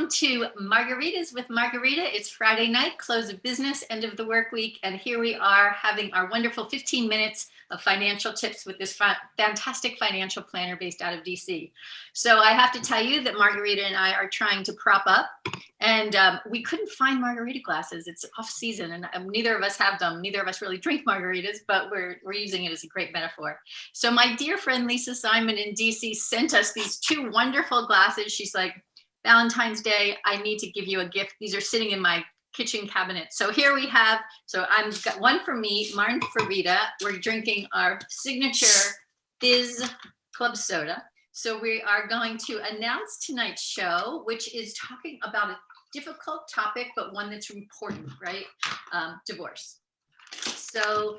welcome to Margaritas with Margarita. It's Friday night, close of business, end of the work week, and here we are having our wonderful 15 minutes of financial tips with this fantastic financial planner based out of DC. So I have to tell you that Margarita and I are trying to prop up, and we couldn't find margarita glasses. It's off season, and neither of us have them. Neither of us really drink margaritas, but we're using it as a great metaphor. So my dear friend Lisa Simon in DC sent us these two wonderful glasses. She's like, Valentine's Day, I need to give you a gift. These are sitting in my kitchen cabinet. So here we have, I've got one for me, mine for Rita. We're drinking our signature Fizz Club Soda. So we are going to announce tonight's show, which is talking about a difficult topic, but one that's important, right? Divorce. So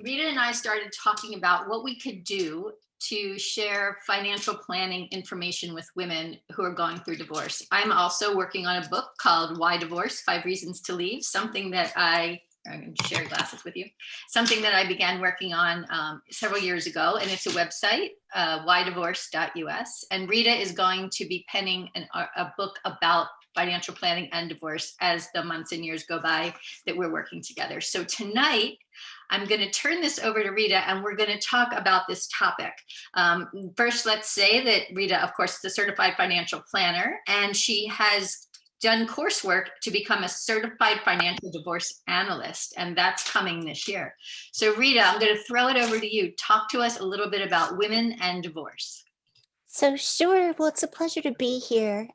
Rita and I started talking about what we could do to share financial planning information with women who are going through divorce. I'm also working on a book called Why Divorce? 5 Reasons to Leave, something that I'm going to share glasses with you, something that I began working on several years ago, and it's a website, whydivorce.us. And Rita is going to be penning a book about financial planning and divorce as the months and years go by that we're working together. So tonight, I'm going to turn this over to Rita, and we're going to talk about this topic. First, let's say that Rita, of course, is a certified financial planner, and she has done coursework to become a certified financial divorce analyst, and that's coming this year. So Rita, I'm going to throw it over to you. Talk to us a little bit about women and divorce. So sure. Well, it's a pleasure to be here.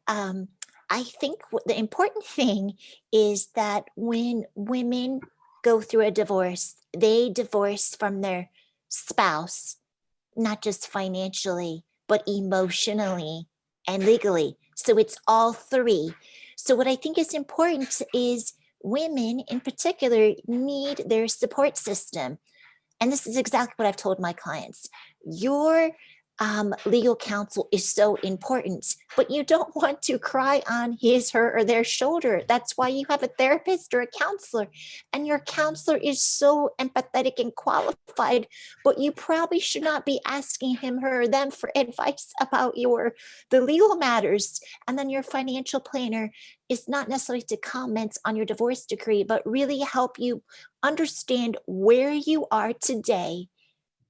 I think the important thing is that when women go through a divorce, they divorce from their spouse, not just financially, but emotionally and legally. So it's all three. So what I think is important is women in particular need their support system. And this is exactly what I've told my clients. Your legal counsel is so important, but you don't want to cry on his, her, or their shoulder. That's why you have a therapist or a counselor, and your counselor is so empathetic and qualified, but you probably should not be asking him, her, or them for advice about the legal matters. And then your financial planner is not necessarily to comment on your divorce decree, but really help you understand where you are today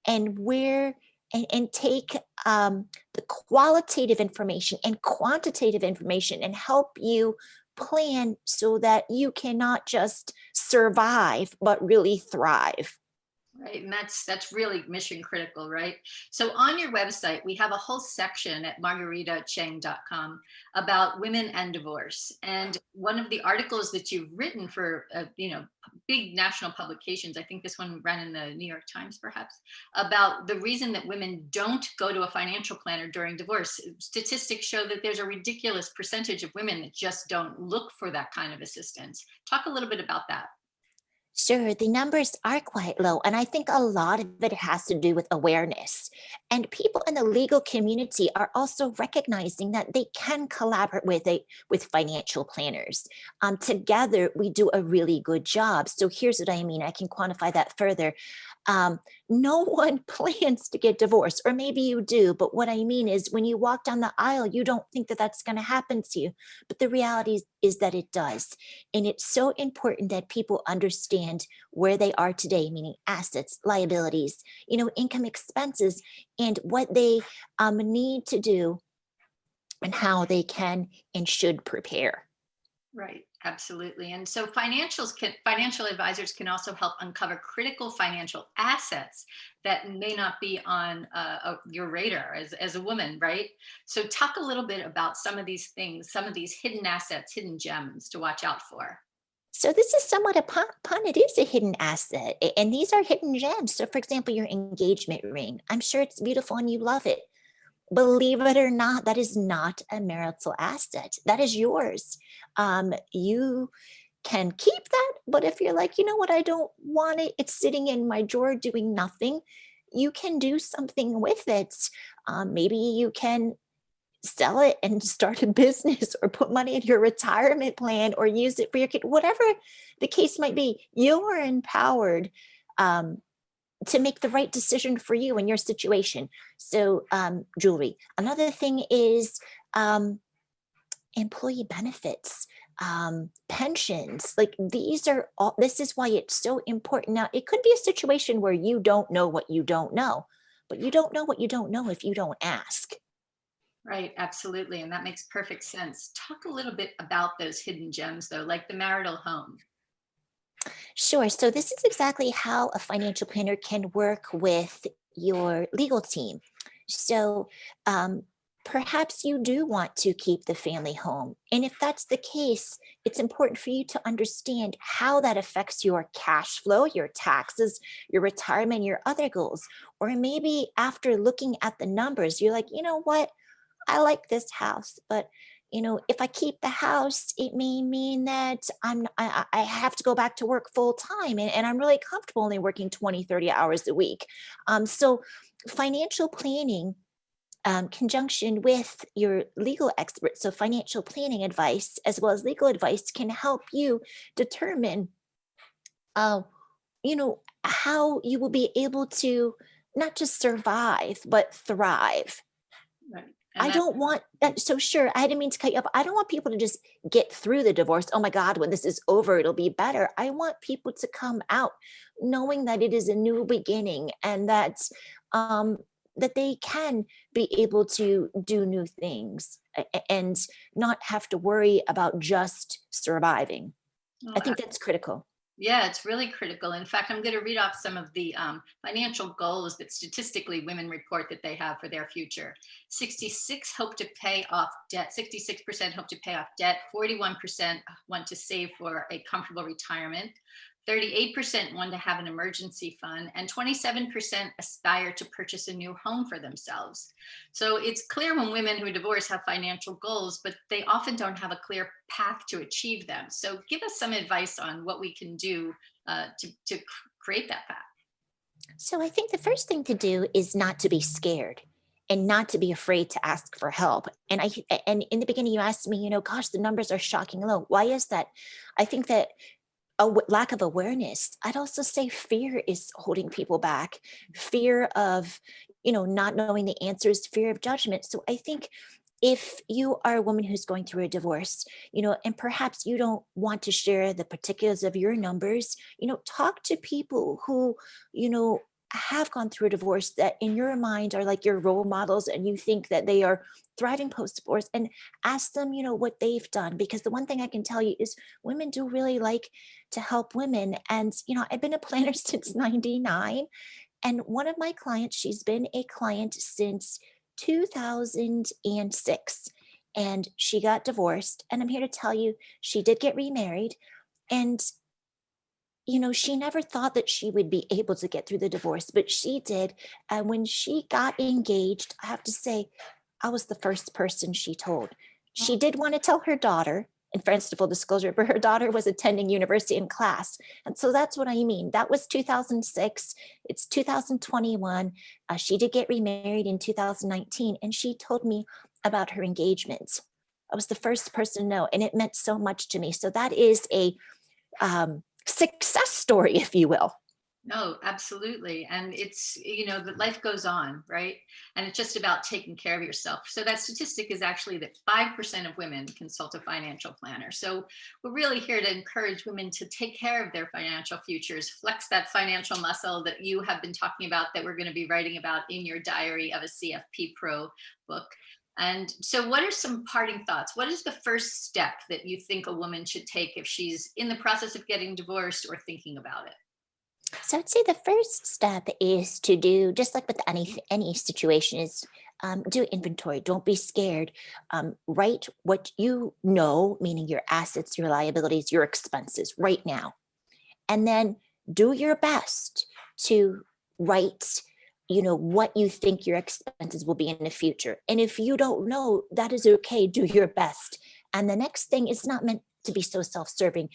and and take the qualitative information and quantitative information and help you plan so that you cannot just survive, but really thrive. Right, and that's really mission critical, right? So on your website, we have a whole section at margueritacheng.com about women and divorce. And one of the articles that you've written for, big national publications, I think this one ran in the New York Times, perhaps, about the reason that women don't go to a financial planner during divorce. Statistics show that there's a ridiculous percentage of women that just don't look for that kind of assistance. Talk a little bit about that. Sure, the numbers are quite low, and I think a lot of it has to do with awareness. And people in the legal community are also recognizing that they can collaborate with financial planners. Together, we do a really good job. So here's what I mean. I can quantify that further. No one plans to get divorced, or maybe you do, but what I mean is when you walk down the aisle, you don't think that that's going to happen to you, but the reality is that it does. And it's so important that people understand where they are today, meaning assets, liabilities, income, expenses, and what they need to do and how they can and should prepare. Right, absolutely. And so financial advisors can also help uncover critical financial assets that may not be on your radar as a woman, right? So talk a little bit about some of these things, some of these hidden assets, hidden gems to watch out for. So this is somewhat a pun. It is a hidden asset, and these are hidden gems. So for example, your engagement ring, I'm sure it's beautiful and you love it. Believe it or not, that is not a marital asset. That is yours. You can keep that, but if you're like, you know what, I don't want it, it's sitting in my drawer doing nothing, you can do something with it. Maybe you can sell it and start a business or put money in your retirement plan or use it for your kid, whatever the case might be. You're empowered to make the right decision for you in your situation. So jewelry. Another thing is employee benefits, pensions. Like these are all, this is why it's so important. Now, it could be a situation where you don't know what you don't know, but you don't know what you don't know if you don't ask. Right, absolutely. And that makes perfect sense. Talk a little bit about those hidden gems, though, like the marital home. Sure. So, this is exactly how a financial planner can work with your legal team. So, um, perhaps you do want to keep the family home. And if that's the case, it's important for you to understand how that affects your cash flow, your taxes, your retirement, your other goals. Or maybe after looking at the numbers, you're like, you know what? I like this house, but if I keep the house, it may mean that I have to go back to work full time, and I'm really comfortable only working 20, 30 hours a week. So financial planning, conjunction with your legal expert, so financial planning advice as well as legal advice can help you determine uh, how you will be able to not just survive, but thrive. Right. And I that, don't want that. So sure, I didn't mean to cut you off. I don't want people to just get through the divorce. Oh my God, when this is over, it'll be better. I want people to come out knowing that it is a new beginning and um, that they can be able to do new things and not have to worry about just surviving. I oh, think that's critical. yeah, it's really critical. In fact, I'm going to read off some of the financial goals that statistically women report that they have for their future. 66 hope to pay off debt. 66% hope to pay off debt. 41% want to save for a comfortable retirement. 38% want to have an emergency fund, and 27% aspire to purchase a new home for themselves. So it's clear when women who are divorced have financial goals, but they often don't have a clear path to achieve them. So give us some advice on what we can do to create that path. So I think the first thing to do is not to be scared and not to be afraid to ask for help. And in the beginning you asked me, gosh, the numbers are shocking low. Why is that? I think that lack of awareness. I'd also say fear is holding people back. Fear of, not knowing the answers, fear of judgment. So I think if you are a woman who's going through a divorce, and perhaps you don't want to share the particulars of your numbers, talk to people who, have gone through a divorce that in your mind are like your role models and you think that they are thriving post divorce, and ask them, what they've done. Because the one thing I can tell you is women do really like to help women. And, I've been a planner since 99. And one of my clients, she's been a client since 2006. And she got divorced. And I'm here to tell you, she did get remarried. And, she never thought that she would be able to get through the divorce, but she did. And when she got engaged, I have to say, I was the first person she told. She did want to tell her daughter, and friends to full disclosure, but her daughter was attending university in class. And so that's what I mean. That was 2006. It's 2021. She did get remarried in 2019, and she told me about her engagement. I was the first person to know, and it meant so much to me. So that is a success story, if you will. No, absolutely. And it's, that life goes on, right? And it's just about taking care of yourself. So that statistic is actually that 5% of women consult a financial planner. So we're really here to encourage women to take care of their financial futures, flex that financial muscle that you have been talking about, that we're going to be writing about in your Diary of a CFP Pro book. And so, what are some parting thoughts? What is the first step that you think a woman should take if she's in the process of getting divorced or thinking about it? So I'd say the first step is to do just like with any situation is do inventory. Don't be scared. Write what you know, meaning your assets, your liabilities, your expenses right now, and then do your best to write. What you think your expenses will be in the future. And if you don't know, that is okay. Do your best. And the next thing is not meant to be so self-serving,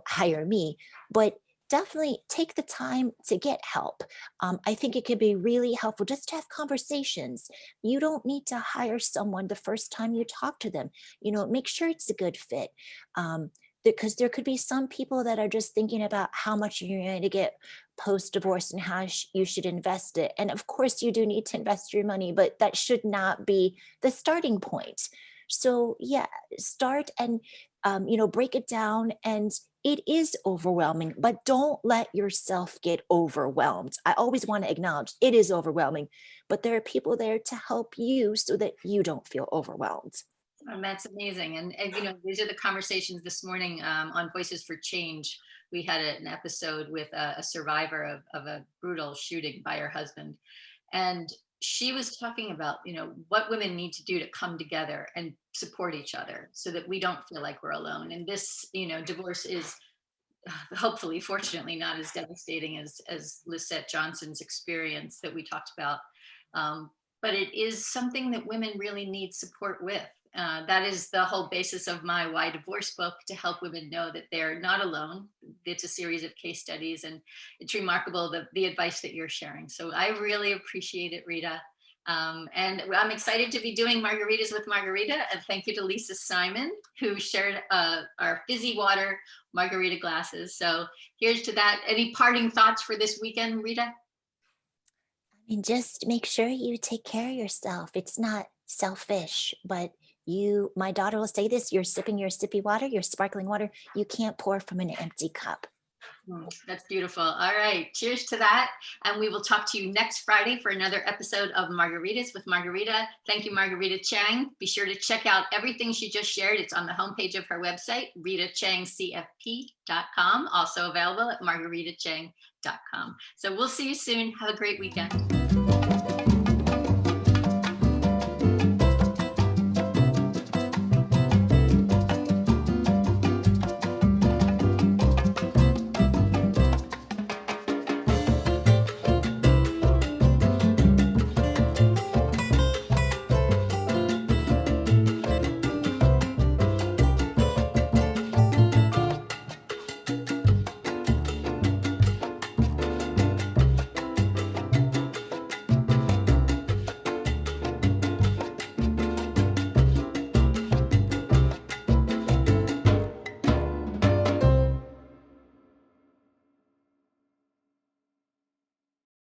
hire me, but definitely take the time to get help. I think it can be really helpful just to have conversations. You don't need to hire someone the first time you talk to them. Make sure it's a good fit. Because there could be some people that are just thinking about how much you're going to get post divorce and how you should invest it. And of course, you do need to invest your money, but that should not be the starting point. So yeah, start and break it down. And it is overwhelming, but don't let yourself get overwhelmed. I always want to acknowledge it is overwhelming, but there are people there to help you so that you don't feel overwhelmed. And that's amazing. And these are the conversations this morning on Voices for Change. We had an episode with a survivor of a brutal shooting by her husband. And she was talking about, what women need to do to come together and support each other so that we don't feel like we're alone. And this, divorce is hopefully, fortunately, not as devastating as Lisette Johnson's experience that we talked about. But it is something that women really need support with. That is the whole basis of my Why Divorce book, to help women know that they're not alone. It's a series of case studies, and it's remarkable the advice that you're sharing. So I really appreciate it, Rita. And I'm excited to be doing Margaritas with Margarita. And thank you to Lisa Simon, who shared our fizzy water margarita glasses. So here's to that. Any parting thoughts for this weekend, Rita? And just make sure you take care of yourself. It's not selfish, but my daughter will say this, you're sipping your sippy water, your sparkling water. You can't pour from an empty cup. That's beautiful. All right. Cheers to that. And we will talk to you next Friday for another episode of Margaritas with Margarita. Thank you, Marguerita Cheng. Be sure to check out everything she just shared. It's on the homepage of her website, ritachengcfp.com, also available at margaritacheng.com. So we'll see you soon. Have a great weekend.